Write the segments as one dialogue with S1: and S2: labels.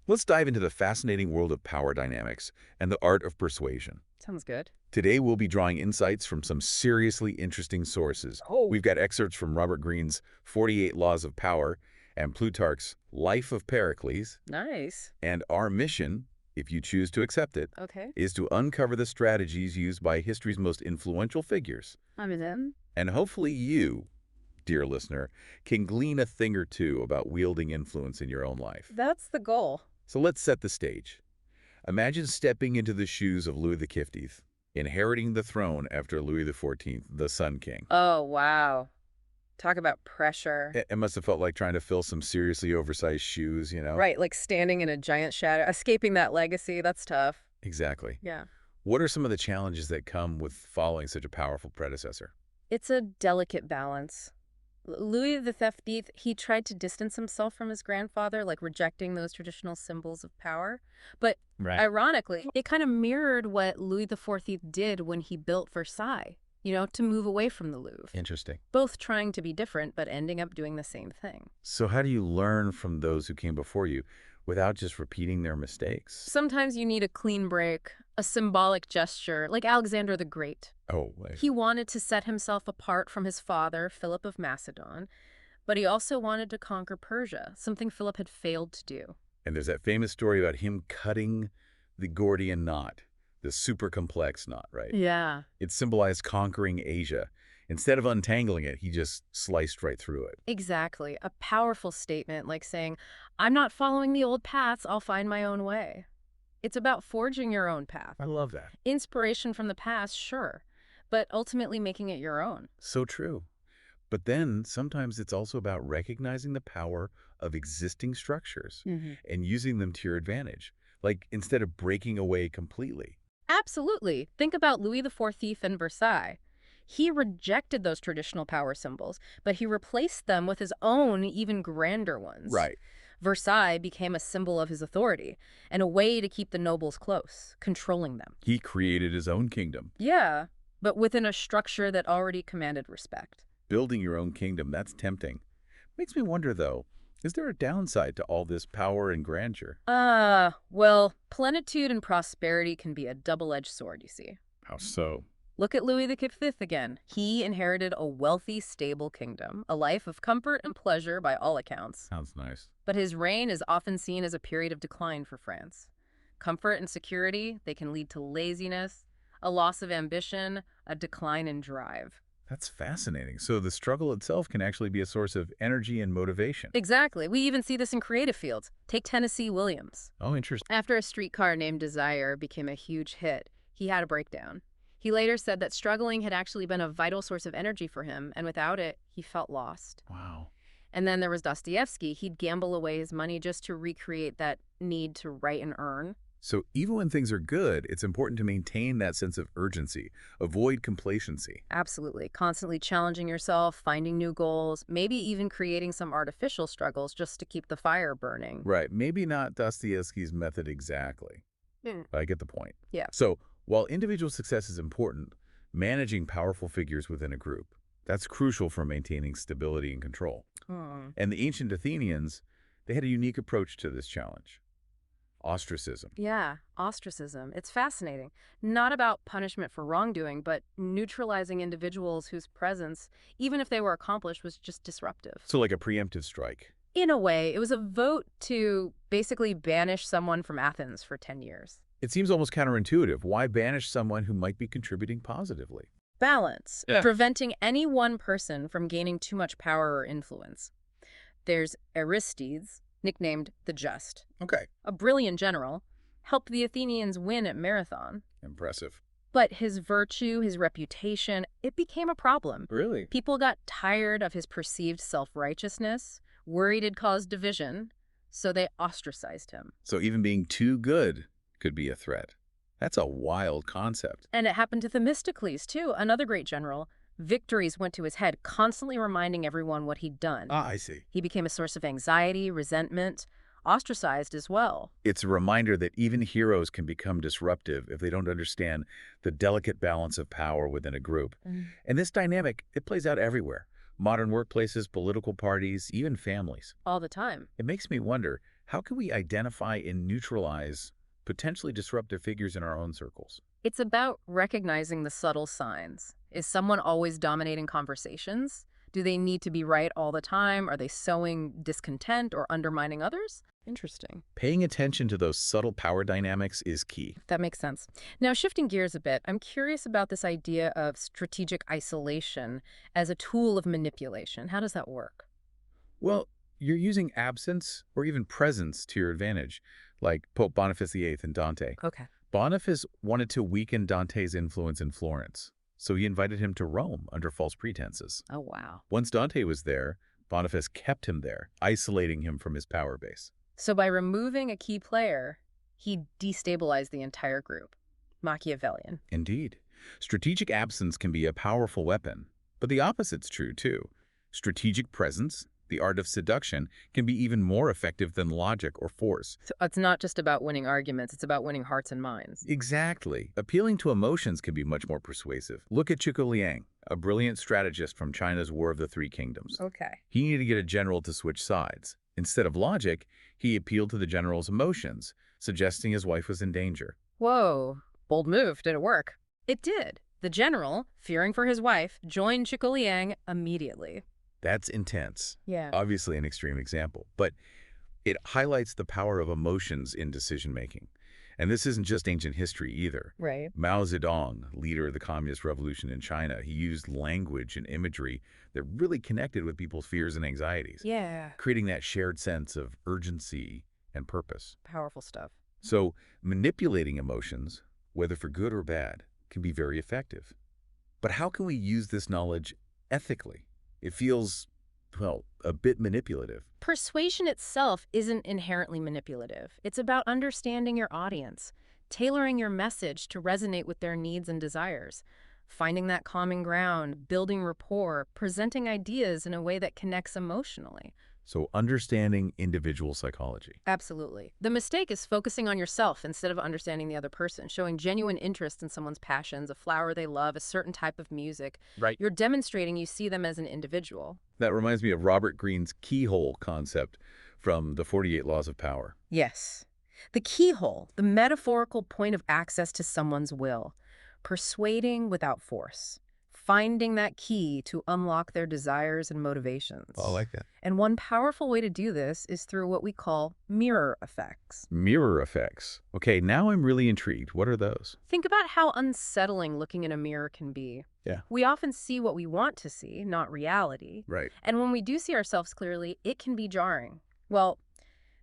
S1: Let's dive into the fascinating world of power dynamics and the art of persuasion.
S2: Sounds good.
S1: Today, we'll be drawing insights from some seriously interesting sources.
S2: Oh,
S1: We've got excerpts from Robert Greene's 48 Laws of Power and Plutarch's Life of Pericles,
S2: nice.
S1: and our mission, if you choose to accept it,
S2: Okay.
S1: is to uncover the strategies used by history's most influential figures.
S2: I'm in.
S1: And hopefully you, dear listener, can glean a thing or two about wielding influence in your own life.
S2: That's the goal.
S1: So let's set the stage. Imagine stepping into the shoes of Louis XV, inheriting the throne after Louis XIV, the Sun King.
S2: Oh, wow. Talk about pressure.
S1: It must have felt like trying to fill some seriously oversized shoes, you know?
S2: Right, like standing in a giant shadow, escaping that legacy. That's tough.
S1: Exactly.
S2: Yeah.
S1: What are some of the challenges that come with following such a powerful predecessor?
S2: It's a delicate balance. Louis XV, he tried to distance himself from his grandfather, like rejecting those traditional symbols of power. But
S1: Right.
S2: ironically, it kind of mirrored what Louis XIV did when he built Versailles, to move away from the Louvre.
S1: Interesting.
S2: Both trying to be different, but ending up doing the same thing.
S1: So how do you learn from those who came before you without just repeating their mistakes?
S2: Sometimes you need a clean break, a symbolic gesture, like Alexander the Great.
S1: Oh, wait.
S2: He wanted to set himself apart from his father, Philip of Macedon, but he also wanted to conquer Persia, something Philip had failed to do.
S1: And there's that famous story about him cutting the Gordian knot, the super complex knot, right?
S2: Yeah.
S1: It symbolized conquering Asia. Instead of untangling it, he just sliced right through it.
S2: Exactly. A powerful statement like saying, I'm not following the old paths, I'll find my own way. It's about forging your own path.
S1: I love that.
S2: Inspiration from the past, sure, but ultimately making it your own.
S1: So true. But then sometimes it's also about recognizing the power of existing structures and using them to your advantage. Like instead of breaking away completely.
S2: Absolutely. Think about Louis XIV and Versailles. He rejected those traditional power symbols, but he replaced them with his own, even grander ones.
S1: Right.
S2: Versailles became a symbol of his authority and a way to keep the nobles close, controlling them.
S1: He created his own kingdom.
S2: Yeah, but within a structure that already commanded respect.
S1: Building your own kingdom, that's tempting. Makes me wonder, though, is there a downside to all this power and grandeur?
S2: Well, plenitude and prosperity can be a double-edged sword, you see.
S1: How so?
S2: Look at Louis XV again. He inherited a wealthy, stable kingdom, a life of comfort and pleasure by all accounts.
S1: Sounds nice.
S2: But his reign is often seen as a period of decline for France. Comfort and security, they can lead to laziness, a loss of ambition, a decline in drive.
S1: That's fascinating. So the struggle itself can actually be a source of energy and motivation.
S2: Exactly. We even see this in creative fields. Take Tennessee Williams.
S1: Oh, interesting.
S2: After A Streetcar Named Desire became a huge hit, he had a breakdown. He later said that struggling had actually been a vital source of energy for him, and without it, he felt lost.
S1: Wow.
S2: And then there was Dostoevsky. He'd gamble away his money just to recreate that need to write and earn.
S1: So even when things are good, it's important to maintain that sense of urgency, avoid complacency.
S2: Absolutely. Constantly challenging yourself, finding new goals, maybe even creating some artificial struggles just to keep the fire burning.
S1: Right. Maybe not Dostoevsky's method exactly.
S2: Hmm.
S1: But I get the point.
S2: Yeah.
S1: So while individual success is important, managing powerful figures within a group, that's crucial for maintaining stability and control. And the ancient Athenians, they had a unique approach to this challenge. Ostracism.
S2: Yeah, ostracism. It's fascinating. Not about punishment for wrongdoing, but neutralizing individuals whose presence, even if they were accomplished, was just disruptive.
S1: So like a preemptive strike.
S2: In a way, it was a vote to basically banish someone from Athens for 10 years.
S1: It seems almost counterintuitive. Why banish someone who might be contributing positively?
S2: Balance,
S1: Yeah.
S2: preventing any one person from gaining too much power or influence. There's Aristides, nicknamed the Just,
S1: Okay.
S2: a brilliant general, helped the Athenians win at Marathon.
S1: Impressive.
S2: But his virtue, his reputation, it became a problem.
S1: Really?
S2: People got tired of his perceived self-righteousness, worried it caused division, so they ostracized him.
S1: So even being too good could be a threat. That's a wild concept.
S2: And it happened to Themistocles, too, another great general. Victories went to his head, constantly reminding everyone what he'd done.
S1: Ah, I see.
S2: He became a source of anxiety, resentment, ostracized as well.
S1: It's a reminder that even heroes can become disruptive if they don't understand the delicate balance of power within a group. And this dynamic, it plays out everywhere. Modern workplaces, political parties, even families.
S2: All the time.
S1: It makes me wonder, how can we identify and neutralize potentially disruptive figures in our own circles?
S2: It's about recognizing the subtle signs. Is someone always dominating conversations? Do they need to be right all the time? Are they sowing discontent or undermining others? Interesting.
S1: Paying attention to those subtle power dynamics is key.
S2: That makes sense. Now, shifting gears a bit, I'm curious about this idea of strategic isolation as a tool of manipulation. How does that work?
S1: Well, you're using absence or even presence to your advantage, like Pope Boniface VIII and Dante.
S2: Okay.
S1: Boniface wanted to weaken Dante's influence in Florence, so he invited him to Rome under false pretenses.
S2: Oh, wow.
S1: Once Dante was there, Boniface kept him there, isolating him from his power base.
S2: So by removing a key player, he destabilized the entire group. Machiavellian.
S1: Indeed. Strategic absence can be a powerful weapon, but the opposite's true too. Strategic presence, the art of seduction, can be even more effective than logic or force.
S2: So it's not just about winning arguments, it's about winning hearts and minds.
S1: Exactly. Appealing to emotions can be much more persuasive. Look at Zhuge Liang, a brilliant strategist from China's War of the Three Kingdoms.
S2: Okay.
S1: He needed to get a general to switch sides. Instead of logic, he appealed to the general's emotions, suggesting his wife was in danger.
S2: Whoa. Bold move. Did it work? It did. The general, fearing for his wife, joined Zhuge Liang immediately.
S1: That's intense.
S2: Yeah.
S1: Obviously an extreme example, but it highlights the power of emotions in decision-making. And this isn't just ancient history either.
S2: Right.
S1: Mao Zedong, leader of the Communist Revolution in China, he used language and imagery that really connected with people's fears and anxieties,
S2: Yeah.
S1: creating that shared sense of urgency and purpose.
S2: Powerful stuff.
S1: So manipulating emotions, whether for good or bad, can be very effective. But how can we use this knowledge ethically? It feels, well, a bit manipulative.
S2: Persuasion itself isn't inherently manipulative. It's about understanding your audience, tailoring your message to resonate with their needs and desires, finding that common ground, building rapport, presenting ideas in a way that connects emotionally.
S1: So understanding individual psychology.
S2: Absolutely. The mistake is focusing on yourself instead of understanding the other person, showing genuine interest in someone's passions, a flower they love, a certain type of music.
S1: Right.
S2: You're demonstrating you see them as an individual.
S1: That reminds me of Robert Greene's keyhole concept from the 48 Laws of Power.
S2: Yes. The keyhole, the metaphorical point of access to someone's will, persuading without force, finding that key to unlock their desires and motivations.
S1: I like that.
S2: And one powerful way to do this is through what we call mirror effects.
S1: Mirror effects. Okay, now I'm really intrigued. What are those?
S2: Think about how unsettling looking in a mirror can be.
S1: Yeah.
S2: We often see what we want to see, not reality.
S1: Right.
S2: And when we do see ourselves clearly, it can be jarring. Well,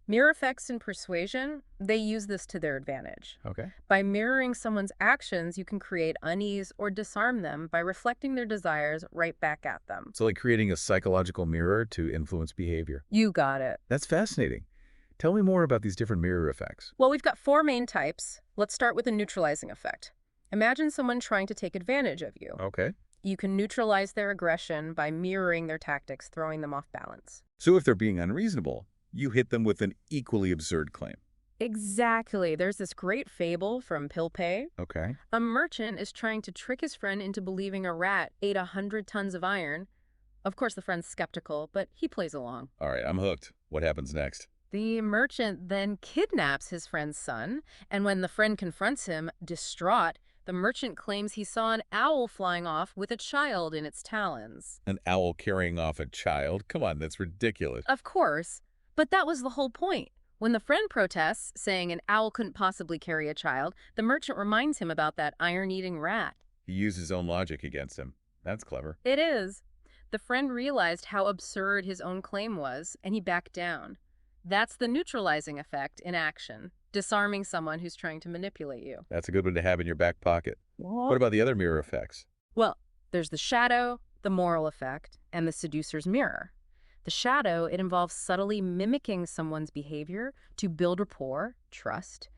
S2: mirror effects and persuasion, they use this to their advantage.
S1: Okay.
S2: By mirroring someone's actions, you can create unease or disarm them by reflecting their desires right back at them.
S1: So like creating a psychological mirror to influence behavior.
S2: You got it.
S1: That's fascinating. Tell me more about these different mirror effects.
S2: Well, we've got four main types. Let's start with a neutralizing effect. Imagine someone trying to take advantage of you.
S1: Okay.
S2: You can neutralize their aggression by mirroring their tactics, throwing them off balance.
S1: So if they're being unreasonable, you hit them with an equally absurd claim.
S2: Exactly. There's this great fable from Pilpay.
S1: Okay.
S2: A merchant is trying to trick his friend into believing a rat ate 100 tons of iron. Of course, the friend's skeptical, but he plays along.
S1: All right, I'm hooked. What happens next?
S2: The merchant then kidnaps his friend's son, and when the friend confronts him, distraught, the merchant claims he saw an owl flying off with a child in its talons.
S1: An owl carrying off a child? Come on, that's ridiculous.
S2: Of course, but that was the whole point. When the friend protests, saying an owl couldn't possibly carry a child, the merchant reminds him about that iron-eating rat.
S1: He used his own logic against him. That's clever.
S2: It is. The friend realized how absurd his own claim was, and he backed down. That's the neutralizing effect in action, disarming someone who's trying to manipulate you.
S1: That's a good one to have in your back pocket. What about the other mirror effects?
S2: Well, there's the shadow, the moral effect, and the seducer's mirror. The shadow, it involves subtly mimicking someone's behavior to build rapport, trust,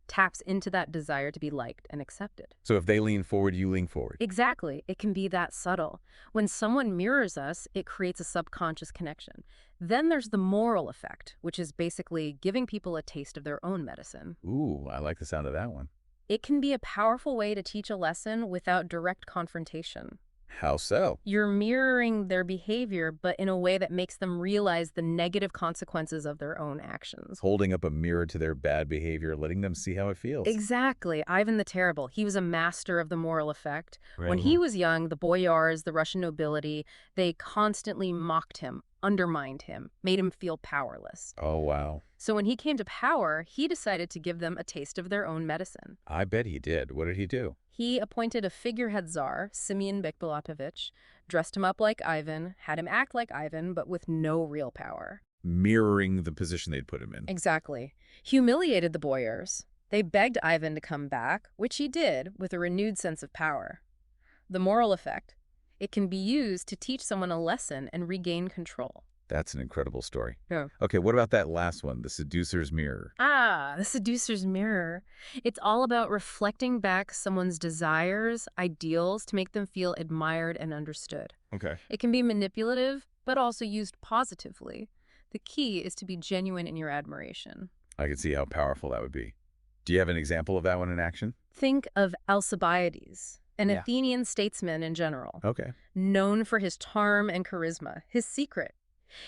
S2: taps into that desire to be liked and accepted.
S1: So if they lean forward, you lean forward.
S2: Exactly. It can be that subtle. When someone mirrors us, it creates a subconscious connection. Then there's the moral effect, which is basically giving people a taste of their own medicine.
S1: Ooh, I like the sound of that one.
S2: It can be a powerful way to teach a lesson without direct confrontation.
S1: How so?
S2: You're mirroring their behavior, but in a way that makes them realize the negative consequences of their own actions.
S1: Holding up a mirror to their bad behavior, letting them see how it feels.
S2: Exactly. Ivan the Terrible. He was a master of the moral effect. When
S1: Right.
S2: he was young, the boyars, the Russian nobility, they constantly mocked him, undermined him, made him feel powerless.
S1: Oh, wow.
S2: So when he came to power, he decided to give them a taste of their own medicine.
S1: I bet he did. What did he do?
S2: He appointed a figurehead czar, Simeon Bekbalatovich, dressed him up like Ivan, had him act like Ivan, but with no real power.
S1: Mirroring the position they'd put him in.
S2: Exactly. Humiliated the boyars. They begged Ivan to come back, which he did, with a renewed sense of power. The moral effect. It can be used to teach someone a lesson and regain control.
S1: That's an incredible story.
S2: Yeah.
S1: Okay, what about that last one, the seducer's mirror?
S2: The seducer's mirror. It's all about reflecting back someone's desires, ideals, to make them feel admired and understood.
S1: Okay.
S2: It can be manipulative, but also used positively. The key is to be genuine in your admiration.
S1: I can see how powerful that would be. Do you have an example of that one in action?
S2: Think of Alcibiades, an
S1: Yeah.
S2: Athenian statesman in general,
S1: Okay.
S2: known for his charm and charisma, his secret.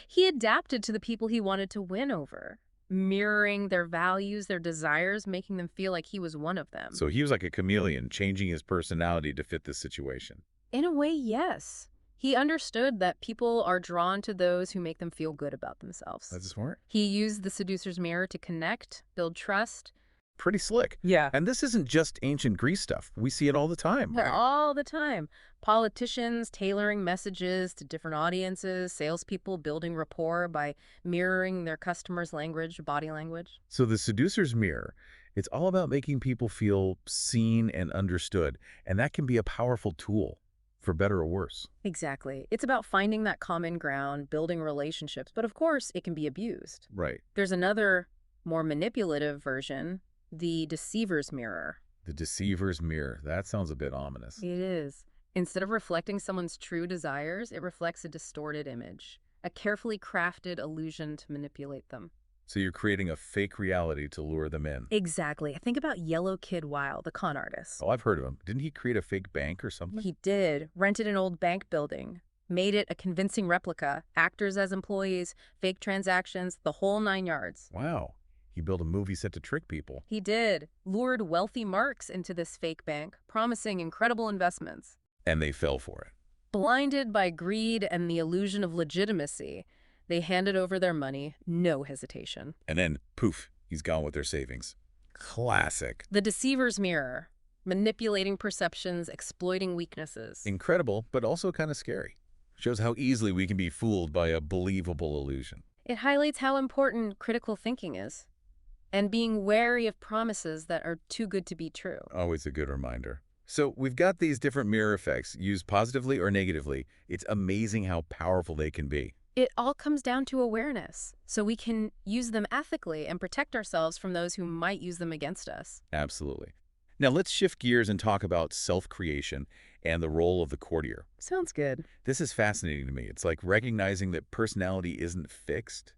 S2: He adapted to the people he wanted to win over, mirroring their values, their desires, making them feel like he was one of them.
S1: So he was like a chameleon, changing his personality to fit this situation.
S2: In a way, yes. He understood that people are drawn to those who make them feel good about themselves.
S1: That's smart.
S2: He used the seducer's mirror to connect, build trust.
S1: Pretty slick.
S2: Yeah.
S1: And this isn't just ancient Greece stuff. We see it all the time. Right?
S2: All the time. Politicians tailoring messages to different audiences, salespeople building rapport by mirroring their customers' language, body language.
S1: So the seducer's mirror, it's all about making people feel seen and understood. And that can be a powerful tool, for better or worse.
S2: Exactly. It's about finding that common ground, building relationships, but of course it can be abused.
S1: Right.
S2: There's another, more manipulative version, the deceiver's mirror.
S1: The deceiver's mirror. That sounds a bit ominous.
S2: It is. Instead of reflecting someone's true desires, it reflects a distorted image, a carefully crafted illusion to manipulate them.
S1: So you're creating a fake reality to lure them in.
S2: Exactly. Think about Yellow Kid Wilde, the con artist.
S1: Oh, I've heard of him. Didn't he create a fake bank or something?
S2: He did. Rented an old bank building, made it a convincing replica, actors as employees, fake transactions, the whole 9 yards.
S1: Wow. He built a movie set to trick people.
S2: He did. Lured wealthy marks into this fake bank, promising incredible investments.
S1: And they fell for it.
S2: Blinded by greed and the illusion of legitimacy, they handed over their money, no hesitation.
S1: And then, poof, he's gone with their savings. Classic.
S2: The deceiver's mirror, manipulating perceptions, exploiting weaknesses.
S1: Incredible, but also kind of scary. Shows how easily we can be fooled by a believable illusion.
S2: It highlights how important critical thinking is, and being wary of promises that are too good to be true.
S1: Always a good reminder. So we've got these different mirror effects, used positively or negatively. It's amazing how powerful they can be.
S2: It all comes down to awareness, so we can use them ethically and protect ourselves from those who might use them against us.
S1: Absolutely. Now let's shift gears and talk about self-creation and the role of the courtier.
S2: Sounds good.
S1: This is fascinating to me. It's like recognizing that personality isn't fixed.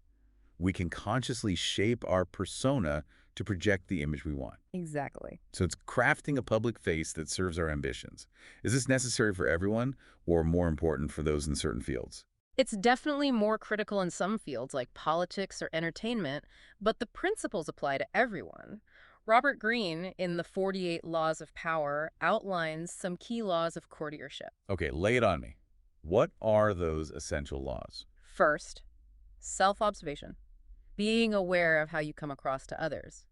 S1: We can consciously shape our persona to project the image we want.
S2: Exactly.
S1: So it's crafting a public face that serves our ambitions. Is this necessary for everyone or more important for those in certain fields?
S2: It's definitely more critical in some fields like politics or entertainment, but the principles apply to everyone. Robert Greene, in the 48 Laws of Power, outlines some key laws of courtiership.
S1: Okay, lay it on me. What are those essential laws?
S2: First, self-observation. Being aware of how you come across to others.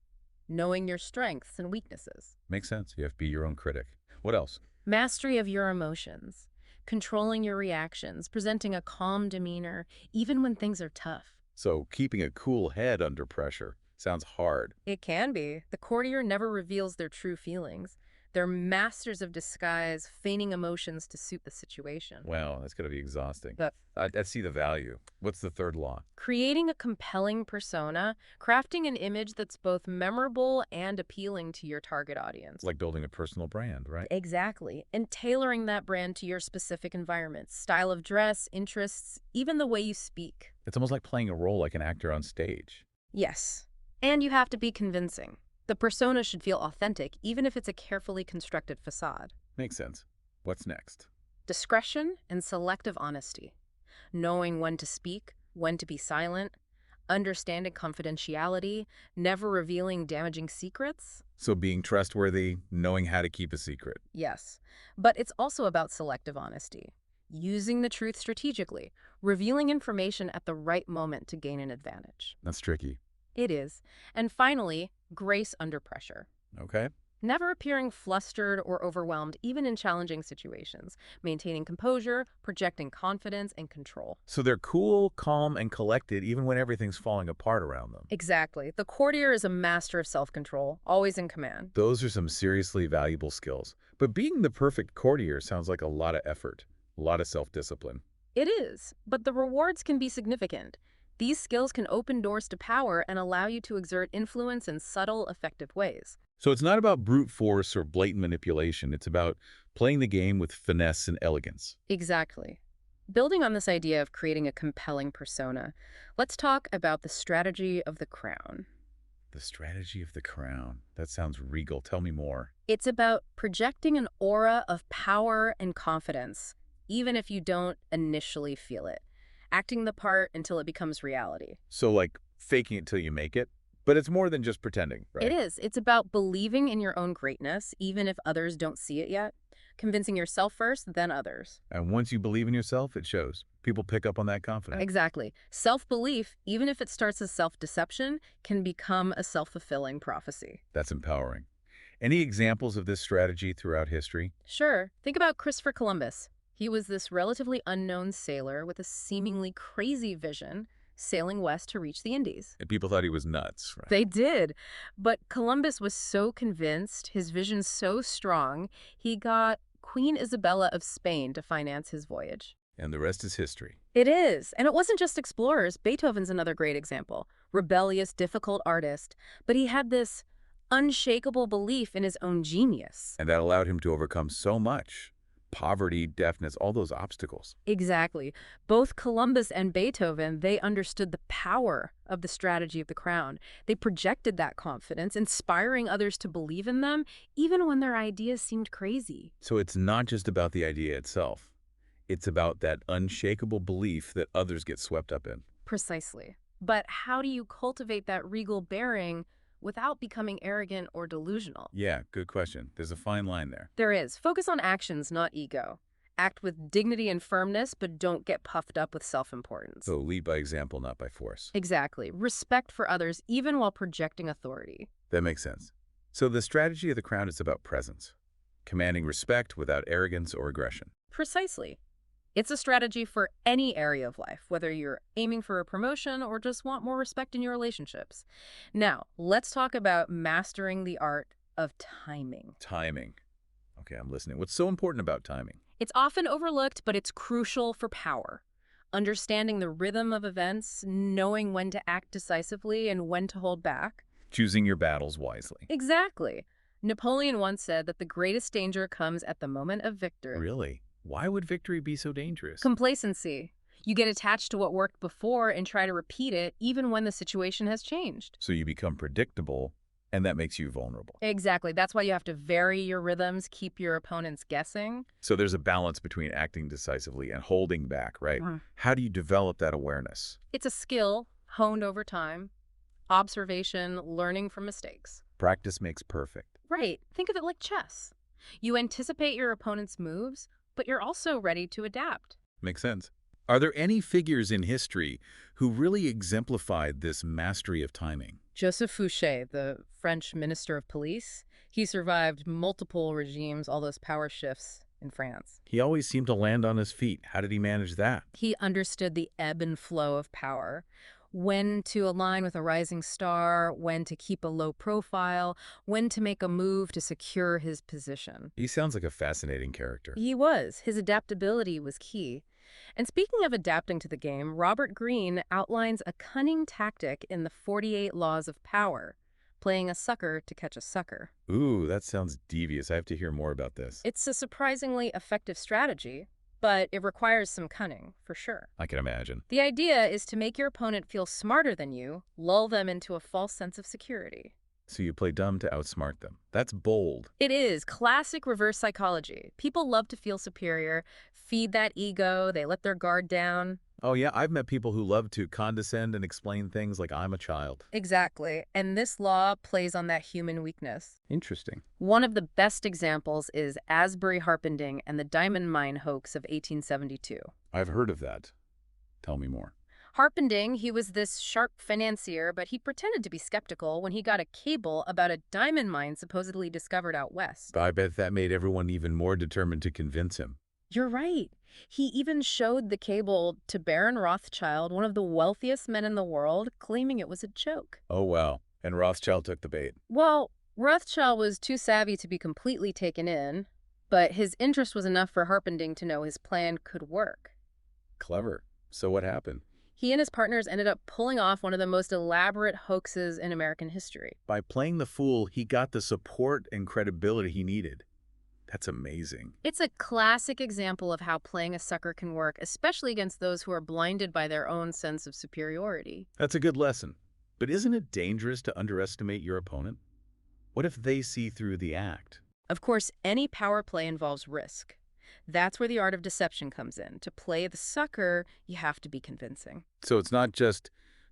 S2: Knowing your strengths and weaknesses.
S1: Makes sense. You have to be your own critic. What else?
S2: Mastery of your emotions. Controlling your reactions, presenting a calm demeanor, even when things are tough.
S1: So keeping a cool head under pressure sounds hard.
S2: It can be. The courtier never reveals their true feelings. They're masters of disguise, feigning emotions to suit the situation.
S1: Wow, that's got to be exhausting.
S2: But
S1: I see the value. What's the third law?
S2: creating a compelling persona, crafting an image that's both memorable and appealing to your target audience.
S1: It's like building a personal brand, right?
S2: Exactly. And tailoring that brand to your specific environment, style of dress, interests, even the way you speak.
S1: It's almost like playing a role like an actor on stage.
S2: Yes. And you have to be convincing. The persona should feel authentic, even if it's a carefully constructed facade.
S1: Makes sense. What's next?
S2: discretion and selective honesty, knowing when to speak, when to be silent, understanding confidentiality, never revealing damaging secrets.
S1: So being trustworthy, knowing how to keep a secret.
S2: Yes, but it's also about selective honesty, using the truth strategically, revealing information at the right moment to gain an advantage.
S1: That's tricky.
S2: It is. And finally, grace under pressure.
S1: Okay.
S2: Never appearing flustered or overwhelmed, even in challenging situations. Maintaining composure, projecting confidence and control.
S1: So they're cool, calm, and collected even when everything's falling apart around them.
S2: Exactly. The courtier is a master of self-control, always in command.
S1: Those are some seriously valuable skills. But being the perfect courtier sounds like a lot of effort, a lot of self-discipline.
S2: It is, but the rewards can be significant. These skills can open doors to power and allow you to exert influence in subtle, effective ways.
S1: So it's not about brute force or blatant manipulation. It's about playing the game with finesse and elegance.
S2: Exactly. Building on this idea of creating a compelling persona, let's talk about the strategy of the crown.
S1: The strategy of the crown. That sounds regal. Tell me more.
S2: It's about projecting an aura of power and confidence, even if you don't initially feel it. Acting the part until it becomes reality.
S1: So like faking it till you make it? But it's more than just pretending, right?
S2: It is. It's about believing in your own greatness, even if others don't see it yet. Convincing yourself first, then others.
S1: And once you believe in yourself, it shows. People pick up on that confidence.
S2: Exactly. Self-belief, even if it starts as self-deception, can become a self-fulfilling prophecy.
S1: That's empowering. Any examples of this strategy throughout history?
S2: Sure. Think about Christopher Columbus. He was this relatively unknown sailor with a seemingly crazy vision, sailing west to reach the Indies.
S1: And people thought he was nuts, right?
S2: They did. But Columbus was so convinced, his vision so strong, he got Queen Isabella of Spain to finance his voyage.
S1: And the rest is history.
S2: It is. And it wasn't just explorers. Beethoven's another great example. Rebellious, difficult artist. But he had this unshakable belief in his own genius.
S1: And that allowed him to overcome so much. Poverty, deafness, all those obstacles.
S2: Exactly. Both Columbus and Beethoven, they understood the power of the strategy of the crown. They projected that confidence, inspiring others to believe in them, even when their ideas seemed crazy.
S1: So it's not just about the idea itself. It's about that unshakable belief that others get swept up in.
S2: Precisely. But how do you cultivate that regal bearing without becoming arrogant or delusional?
S1: Yeah, good question. There's a fine line there.
S2: There is. Focus on actions, not ego. Act with dignity and firmness, but don't get puffed up with self-importance.
S1: So lead by example, not by force.
S2: Exactly. Respect for others, even while projecting authority.
S1: That makes sense. So the strategy of the crown is about presence, commanding respect without arrogance or aggression.
S2: Precisely. It's a strategy for any area of life, whether you're aiming for a promotion or just want more respect in your relationships. Now, let's talk about mastering the art of timing.
S1: Timing. Okay, I'm listening. What's so important about timing?
S2: It's often overlooked, but it's crucial for power. Understanding the rhythm of events, knowing when to act decisively and when to hold back.
S1: Choosing your battles wisely.
S2: Exactly. Napoleon once said that the greatest danger comes at the moment of victory.
S1: Really? Why would victory be so dangerous?
S2: Complacency. You get attached to what worked before and try to repeat it even when the situation has changed.
S1: So you become predictable, and that makes you vulnerable.
S2: Exactly. That's why you have to vary your rhythms, keep your opponents guessing.
S1: So there's a balance between acting decisively and holding back, right? How do you develop that awareness?
S2: It's a skill honed over time. Observation, learning from mistakes.
S1: Practice makes perfect.
S2: Right. Think of it like chess. You anticipate your opponent's moves, but you're also ready to adapt.
S1: Makes sense. Are there any figures in history who really exemplified this mastery of timing?
S2: Joseph Fouché, the French minister of police, he survived multiple regimes, all those power shifts in France.
S1: He always seemed to land on his feet. How did he manage that?
S2: He understood the ebb and flow of power, when to align with a rising star, when to keep a low profile, when to make a move to secure his position.
S1: He sounds like a fascinating character.
S2: He was. His adaptability was key. And speaking of adapting to the game, Robert Greene outlines a cunning tactic in the 48 Laws of Power, playing a sucker to catch a sucker.
S1: Ooh, that sounds devious. I have to hear more about this.
S2: It's a surprisingly effective strategy, but it requires some cunning, for sure.
S1: I can imagine.
S2: The idea is to make your opponent feel smarter than you, lull them into a false sense of security.
S1: So you play dumb to outsmart them. That's bold.
S2: It is classic reverse psychology. People love to feel superior, feed that ego, they let their guard down.
S1: Oh yeah, I've met people who love to condescend and explain things like I'm a child.
S2: Exactly. And this law plays on that human weakness.
S1: Interesting.
S2: One of the best examples is Asbury Harpending and the diamond mine hoax of 1872.
S1: I've heard of that. Tell me more.
S2: Harpending, he was this sharp financier, but he pretended to be skeptical when he got a cable about a diamond mine supposedly discovered out west.
S1: I bet that made everyone even more determined to convince him.
S2: You're right. He even showed the cable to Baron Rothschild, one of the wealthiest men in the world, claiming it was a joke.
S1: Oh wow. And Rothschild took the bait.
S2: Well, Rothschild was too savvy to be completely taken in, but his interest was enough for Harpending to know his plan could work.
S1: Clever. So what happened?
S2: He and his partners ended up pulling off one of the most elaborate hoaxes in American history.
S1: By playing the fool, he got the support and credibility he needed. That's amazing.
S2: It's a classic example of how playing a sucker can work, especially against those who are blinded by their own sense of superiority.
S1: That's a good lesson. But isn't it dangerous to underestimate your opponent? What if they see through the act?
S2: Of course, any power play involves risk. That's where the art of deception comes in. To play the sucker, you have to be convincing.
S1: So it's not just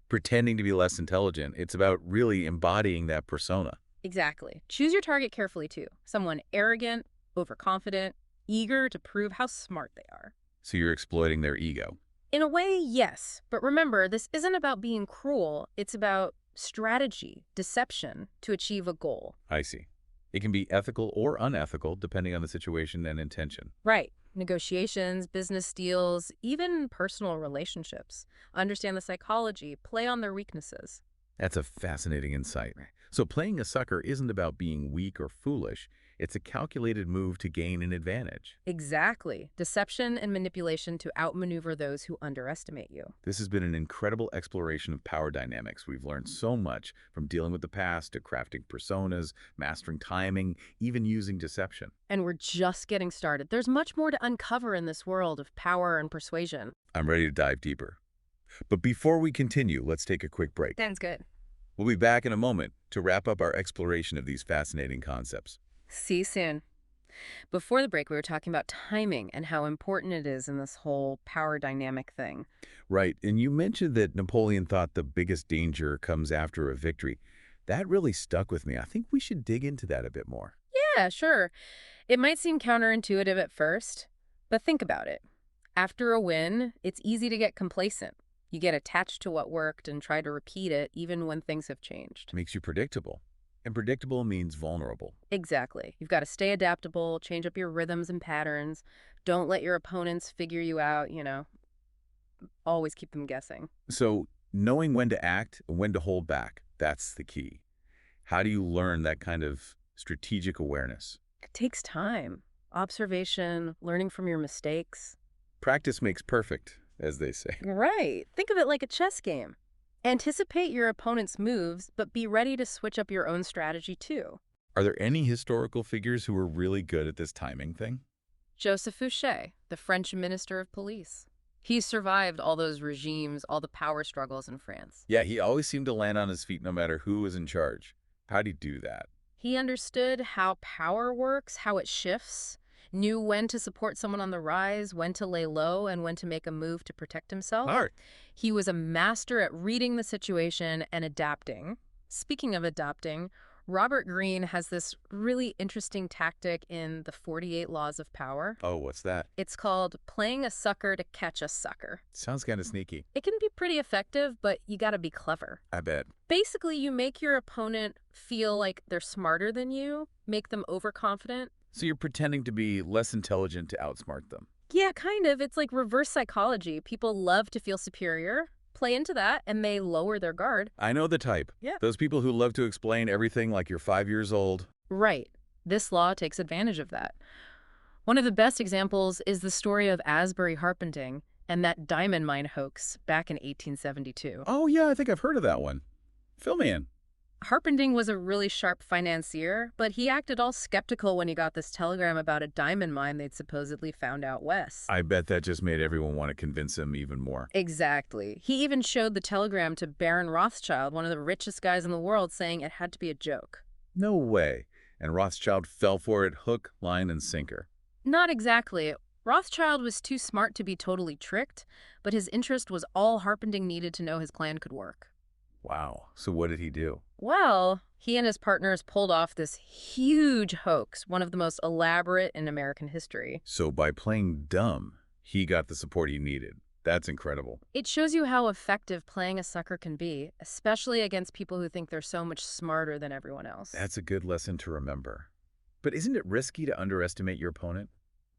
S1: pretending to be less intelligent. It's about really embodying that persona.
S2: Exactly. Choose your target carefully, too. Someone arrogant, overconfident, eager to prove how smart they are.
S1: So you're exploiting their ego.
S2: In a way, yes. But remember, this isn't about being cruel. It's about strategy, deception, to achieve a goal.
S1: I see. It can be ethical or unethical, depending on the situation and intention.
S2: Right. Negotiations, business deals, even personal relationships. Understand the psychology, play on their weaknesses.
S1: That's a fascinating insight. So playing a sucker isn't about being weak or foolish. It's a calculated move to gain an advantage.
S2: Exactly. Deception and manipulation to outmaneuver those who underestimate you.
S1: This has been an incredible exploration of power dynamics. We've learned so much, from dealing with the past to crafting personas, mastering timing, even using deception.
S2: And we're just getting started. There's much more to uncover in this world of power and persuasion.
S1: I'm ready to dive deeper. But before we continue, let's take a quick break.
S2: Sounds good.
S1: We'll be back in a moment to wrap up our exploration of these fascinating concepts.
S2: See you soon. Before the break, we were talking about timing and how important it is in this whole power dynamic thing.
S1: Right, and you mentioned that Napoleon thought the biggest danger comes after a victory. That really stuck with me. I think we should dig into that a bit more.
S2: Yeah, sure. It might seem counterintuitive at first, but think about it. After a win, it's easy to get complacent. You get attached to what worked and try to repeat it even when things have changed.
S1: Makes you predictable. And predictable means vulnerable.
S2: Exactly. You've got to stay adaptable, change up your rhythms and patterns. Don't let your opponents figure you out, Always keep them guessing.
S1: So knowing when to act and when to hold back, that's the key. How do you learn that kind of strategic awareness?
S2: It takes time. Observation, learning from your mistakes.
S1: Practice makes perfect, as they say.
S2: Right. Think of it like a chess game. Anticipate your opponent's moves, but be ready to switch up your own strategy too.
S1: Are there any historical figures who are really good at this timing thing?
S2: Joseph Fouché, the French minister of police. He survived all those regimes, all the power struggles in France.
S1: Yeah, he always seemed to land on his feet no matter who was in charge. How'd he do that?
S2: He understood how power works, how it shifts, knew when to support someone on the rise, when to lay low, and when to make a move to protect himself.
S1: All right.
S2: He was a master at reading the situation and adapting. Speaking of adapting, Robert Greene has this really interesting tactic in the 48 Laws of Power.
S1: Oh, what's that?
S2: It's called playing a sucker to catch a sucker.
S1: Sounds kind of sneaky.
S2: It can be pretty effective, but you gotta be clever.
S1: I bet.
S2: Basically, you make your opponent feel like they're smarter than you, make them overconfident.
S1: So you're pretending to be less intelligent to outsmart them.
S2: Yeah, kind of. It's like reverse psychology. People love to feel superior, play into that, and they lower their guard.
S1: I know the type.
S2: Yeah.
S1: Those people who love to explain everything like you're 5 years old.
S2: Right. This law takes advantage of that. One of the best examples is the story of Asbury Harpending and that diamond mine hoax back in 1872.
S1: Oh, yeah, I think I've heard of that one. Fill me in.
S2: Harpending was a really sharp financier, but he acted all skeptical when he got this telegram about a diamond mine they'd supposedly found out west.
S1: I bet that just made everyone want to convince him even more.
S2: Exactly. He even showed the telegram to Baron Rothschild, one of the richest guys in the world, saying it had to be a joke.
S1: No way. And Rothschild fell for it hook, line, and sinker.
S2: Not exactly. Rothschild was too smart to be totally tricked, but his interest was all Harpending needed to know his plan could work.
S1: Wow. So what did he do?
S2: Well, he and his partners pulled off this huge hoax, one of the most elaborate in American history.
S1: So by playing dumb, he got the support he needed. That's incredible.
S2: It shows you how effective playing a sucker can be, especially against people who think they're so much smarter than everyone else.
S1: That's a good lesson to remember. But isn't it risky to underestimate your opponent?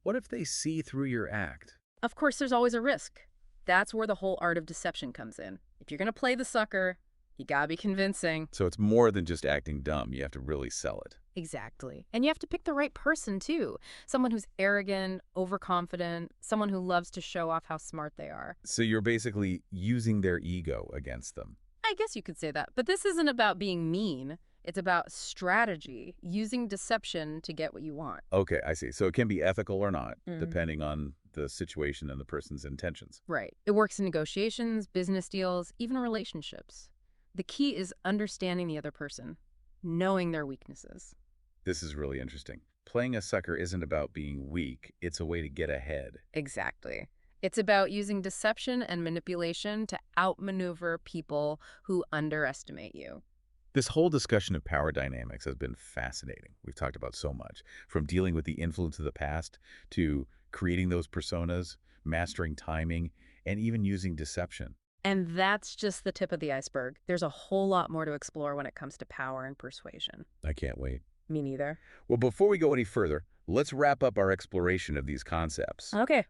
S1: What if they see through your act?
S2: Of course, there's always a risk. That's where the whole art of deception comes in. If you're going to play the sucker, you gotta be convincing.
S1: So it's more than just acting dumb. You have to really sell it.
S2: Exactly. And you have to pick the right person, too. Someone who's arrogant, overconfident, someone who loves to show off how smart they are.
S1: So you're basically using their ego against them.
S2: I guess you could say that. But this isn't about being mean. It's about strategy, using deception to get what you want.
S1: Okay, I see. So it can be ethical or not, depending on the situation and the person's intentions.
S2: Right. It works in negotiations, business deals, even relationships. The key is understanding the other person, knowing their weaknesses.
S1: This is really interesting. Playing a sucker isn't about being weak. It's a way to get ahead.
S2: Exactly. It's about using deception and manipulation to outmaneuver people who underestimate you.
S1: This whole discussion of power dynamics has been fascinating. We've talked about so much, from dealing with the influence of the past to creating those personas, mastering timing, and even using deception.
S2: And that's just the tip of the iceberg. There's a whole lot more to explore when it comes to power and persuasion.
S1: I can't wait.
S2: Me neither.
S1: Well, before we go any further, let's wrap up our exploration of these concepts.
S2: Okay.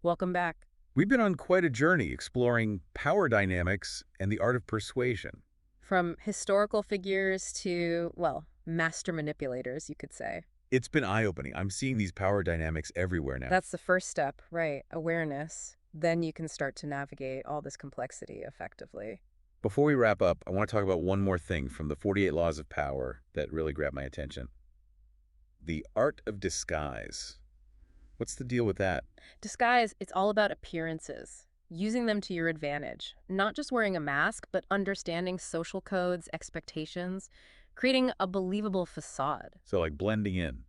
S2: Welcome back.
S1: We've been on quite a journey exploring power dynamics and the art of persuasion.
S2: From historical figures to, well, master manipulators, you could say.
S1: It's been eye-opening. I'm seeing these power dynamics everywhere now.
S2: That's the first step, right? Awareness. Then you can start to navigate all this complexity effectively.
S1: Before we wrap up, I want to talk about one more thing from the 48 Laws of Power that really grabbed my attention. The art of disguise. What's the deal with that?
S2: Disguise, it's all about appearances. Using them to your advantage. Not just wearing a mask, but understanding social codes, expectations, creating a believable facade.
S1: So like blending in,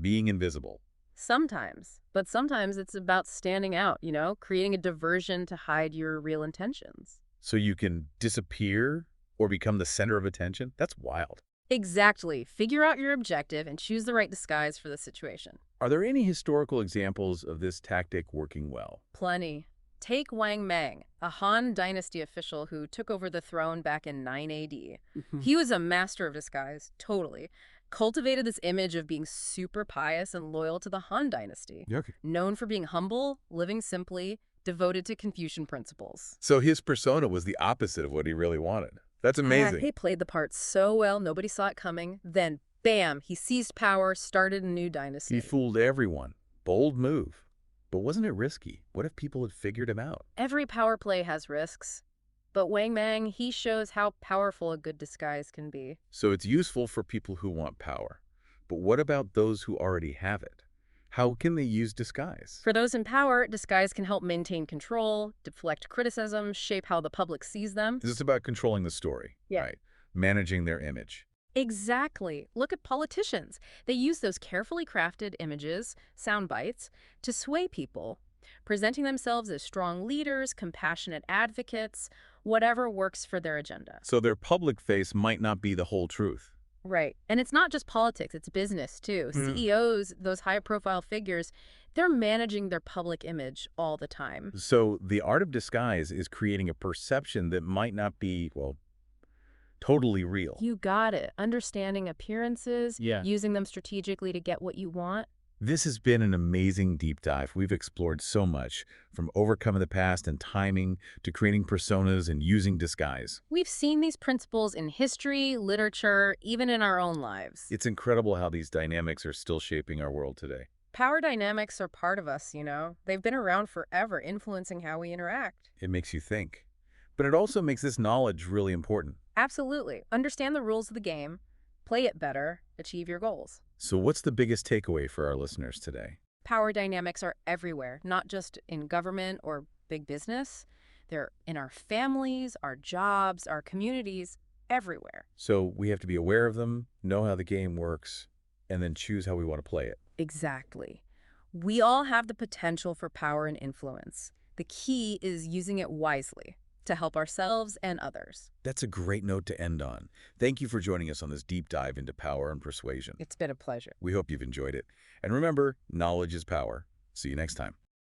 S1: being invisible.
S2: Sometimes. But sometimes it's about standing out, creating a diversion to hide your real intentions.
S1: So you can disappear or become the center of attention? That's wild.
S2: Exactly. Figure out your objective and choose the right disguise for the situation.
S1: Are there any historical examples of this tactic working well?
S2: Plenty. Take Wang Mang, a Han Dynasty official who took over the throne back in 9 AD. He was a master of disguise, totally. Cultivated this image of being super pious and loyal to the Han Dynasty.
S1: Okay.
S2: Known for being humble, living simply, devoted to Confucian principles.
S1: So his persona was the opposite of what he really wanted. That's amazing.
S2: He played the part so well, nobody saw it coming. Then, bam, he seized power, started a new dynasty.
S1: He fooled everyone. Bold move. But wasn't it risky? What if people had figured him out?
S2: Every power play has risks. But Wang Mang, he shows how powerful a good disguise can be.
S1: So it's useful for people who want power. But what about those who already have it? How can they use disguise?
S2: For those in power, disguise can help maintain control, deflect criticism, shape how the public sees them.
S1: This is about controlling the story, right? Managing their image.
S2: Exactly. Look at politicians. They use those carefully crafted images, sound bites, to sway people, presenting themselves as strong leaders, compassionate advocates, whatever works for their agenda.
S1: So their public face might not be the whole truth.
S2: Right. And it's not just politics, it's business too. CEOs, those high-profile figures, they're managing their public image all the time.
S1: So the art of disguise is creating a perception that might not be, well, totally real.
S2: You got it. Understanding appearances, using them strategically to get what you want.
S1: This has been an amazing deep dive. We've explored so much, from overcoming the past and timing to creating personas and using disguise.
S2: We've seen these principles in history, literature, even in our own lives.
S1: It's incredible how these dynamics are still shaping our world today.
S2: Power dynamics are part of us, They've been around forever, influencing how we interact.
S1: It makes you think. But it also makes this knowledge really important.
S2: Absolutely. Understand the rules of the game, play it better, achieve your goals.
S1: So what's the biggest takeaway for our listeners today?
S2: Power dynamics are everywhere, not just in government or big business. They're in our families, our jobs, our communities, everywhere.
S1: So we have to be aware of them, know how the game works, and then choose how we want to play it.
S2: Exactly. We all have the potential for power and influence. The key is using it wisely to help ourselves and others.
S1: That's a great note to end on. Thank you for joining us on this deep dive into power and persuasion.
S2: It's been a pleasure.
S1: We hope you've enjoyed it. And remember, knowledge is power. See you next time.